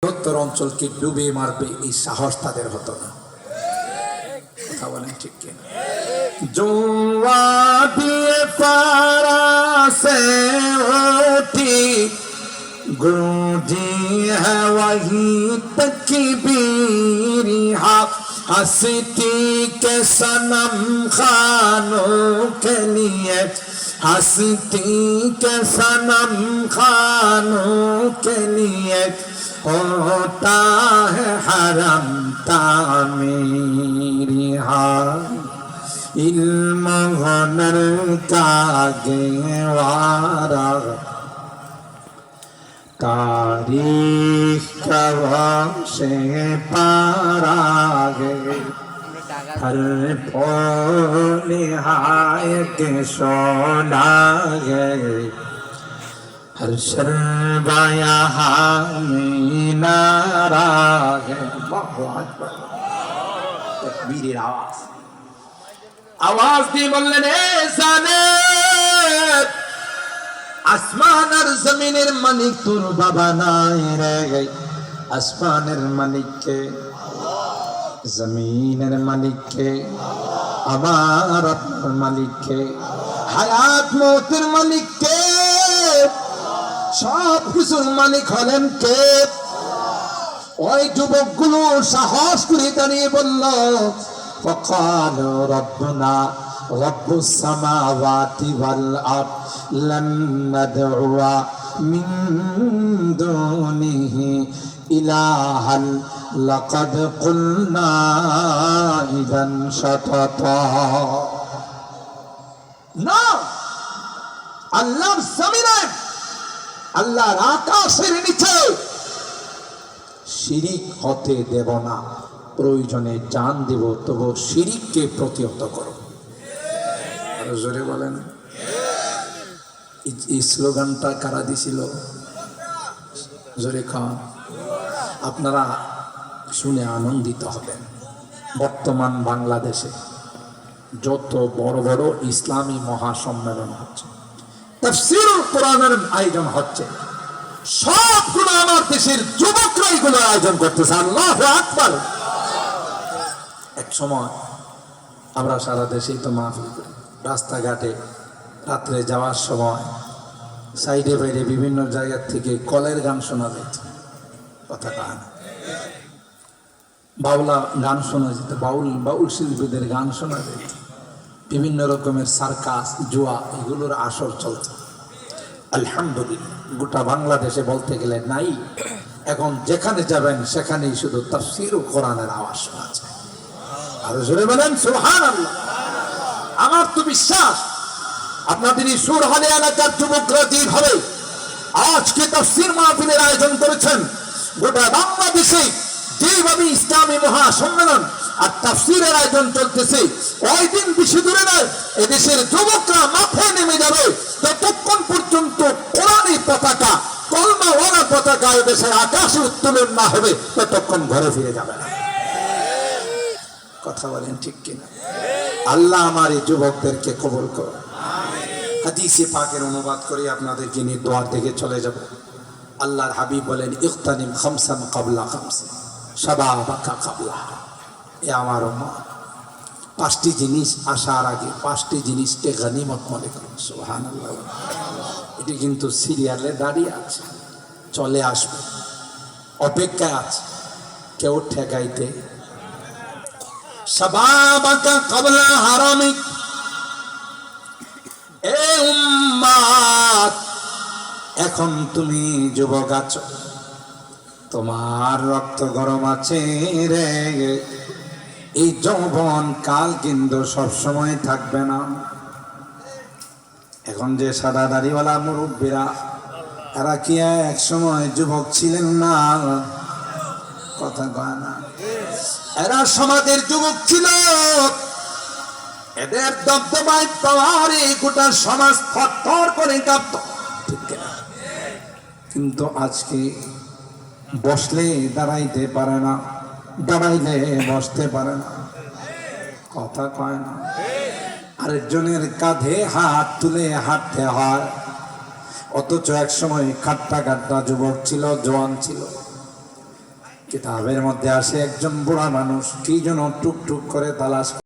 বৃহত্তর অঞ্চলকে ডুবে মারবে এই সাহস তাদের হতো না। কথা বলেন ঠিক কিনা? জোয়াবিয়ে ফারাসে উঠি गूंजी है वही तकबीर हस्ती के सनम खानों के लिए हस्ती के सनम खानों के लिए होता है हरम तामीर इल्म हुनर का गेवारा तारीख से पारा गे हर निहाय के सोना गे हर शर्बाया नारा गे। तकबीरेर आवाज आवाज দিয়ে বললেন এ জানে আসমান আর জমিনের মালিক তোর বাবা নাই রে গই। আসমানের মালিক কে? জমিনের মালিক কে? আমার আপনার মালিক কে? হায়াত মওতের মালিক কে? সব কিছুর মালিক হলেন কে? ওই যুবকগুলো সাহস করে দাঁড়িয়ে বলল ফাকালু রব্বুনা রব্বুস সামাওয়াতি ওয়াল আরদ লান নাদউয়া মিন দুনিহি ইলাহান লাকাদ কুলনা ইযান শাতাতা। না, আল্লাহর জমিনে, আল্লাহর আকাশের নিচে শিরিক হতে দেব না। প্রয়োজনে জান দেব, তবু শিরিককে প্রতিহত করো। আরো জোরে বলেন। এই স্লোগানটা কারা দিছিল? জোরে খান। আপনারা শুনে আনন্দিত হবেন। বর্তমান বাংলাদেশে যত বড় বড় ইসলামী মহাসম্মেলন হচ্ছে, তাফসীরুল কোরআনের আয়োজন হচ্ছে, সবগুলো আমার দেশের যুবকরা এগুলো আয়োজন করতেছে। আল্লাহু আকবার। এক সময় আমরা সারা দেশেই তো মাহফিল করি, রাস্তাঘাটে রাত্রে যাওয়ার সময় সাইডে বাইরে বিভিন্ন জায়গা থেকে কলের গান শোনা যেত। কথা কান বাউলা গান শোনা যেত, বাউল শিল্পীদের গান শোনা যেত, বিভিন্ন রকমের সার্কাস, জুয়া, এগুলোর আসর চলত। আলহামদুলিল্লাহ, গোটা বাংলাদেশে বলতে গেলে নাই। এখন যেখানে যাবেন সেখানেই শুধু তাফসীর ও কোরআনের আওয়াজ শোনা যায়। আর জোরে বলেন সুবহানাল্লাহ। আমার তো বিশ্বাস আপনাদের এই সুরহালি এলাকার যুবকরা যেভাবে আজকে তাফসীর মাহফিলের আয়োজন করেছেন, গোটা বাংলাদেশে যেভাবে ইসলামী মহাসম্মেলন আর তাফসীরের আয়োজন চলতেছে, ওই দিন বেশি দূরে নয়, এদেশের যুবকরা মাথায় নেমে যাবে ততক্ষণ পর্যন্ত কোরআনী পতাকা, কলমাওয়ালা পতাকা এদেশের আকাশে উত্তোলন না হবে ততক্ষণ ঘরে ফিরে যাবে না। কথা বলেন ঠিক কিনা? আল্লাহ আমার এই যুবকদেরকে কবুল করুন। হাদিসে পাকের অনুবাদ করে আপনাদেরকে নিয়ে দোয়ার দিকে চলে যাব। আল্লাহর হাবিব বলেন ইখতানিম খামসান ক্বাবলা খামসিন শাবাবাকা ক্বাবলা। এ আমার উম্মত, পাঁচটি জিনিস আসার আগে পাঁচটি জিনিসকে গনিমত মনে করুন। সুবহানাল্লাহ। এটি কিন্তু সিরিয়ালে দাঁড়িয়ে আছে, চলে আসবে, অপেক্ষায় আছে, কেউ ঠেকাইতে। শাবাবাকা ক্বাবলা হারামিক। এ উম্মত, এখন তুমি যুবক আছো, তোমার রক্ত গরম আছে রে। এই যৌবন কাল কিন্তু সবসময় থাকবে না। এখন যে সাদা দাড়িওয়ালা মুরব্বীরা, এরা কি এক সময় যুবক ছিলেন না? কথা কয় না। এরা সমাজের যুবক ছিল, এদের দবদবায় পাওয়ারে গোটা সমাজ থরথর করে কাঁপত। কিন্তু আজকে বসলে দাঁড়াইতে পারে না, দাঁড়াইলে বসতে পারে না। কথা কয় না। আরেকজনের কাঁধে হাত তুলে হাঁটতে হয়। অথচ এক সময় খাট্টা খাট্টা যুবক ছিল, জওয়ান ছিল, কিতাবের মধ্যে আসে একজন বুড়া মানুষ কি যেন টুক টুক করে তালাশ